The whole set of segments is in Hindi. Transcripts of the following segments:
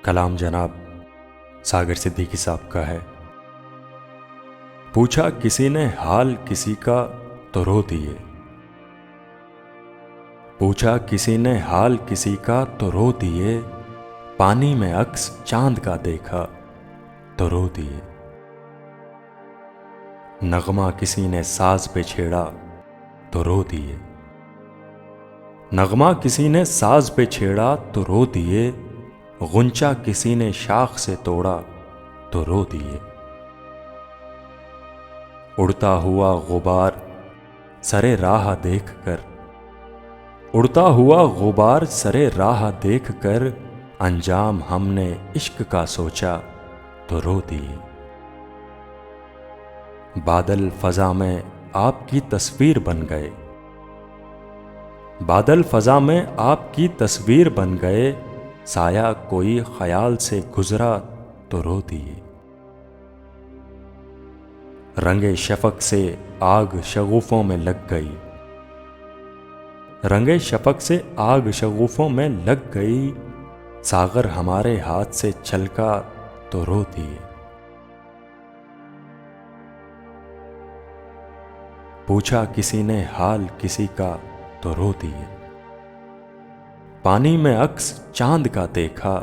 कलाम जनाब सागर सिद्दीकी साहब का है। पूछा किसी ने हाल किसी का तो रो दिए। पूछा किसी ने हाल किसी का तो रो दिए। पानी में अक्स चांद का देखा तो रो दिए। नगमा किसी ने साज पे छेड़ा तो रो दिए। नगमा किसी ने साज पे छेड़ा तो रो दिए। गुंचा किसी ने शाख से तोड़ा तो रो दिए। उड़ता हुआ गुबार सरे राह देख कर, उड़ता हुआ गुबार सरे राह देख कर, अंजाम हमने इश्क का सोचा तो रो दिए। बादल फजा में आपकी तस्वीर बन गए। बादल फजा में आपकी तस्वीर बन गए। साया कोई ख्याल से गुजरा तो रो दिए। रंगे शफक से आग शगुफों में लग गई। रंगे शफक से आग शगुफों में लग गई। सागर हमारे हाथ से छलका तो रो दिए। पूछा किसी ने हाल किसी का तो रो दिए। पानी में अक्स चांद का देखा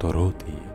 तो रो दिए।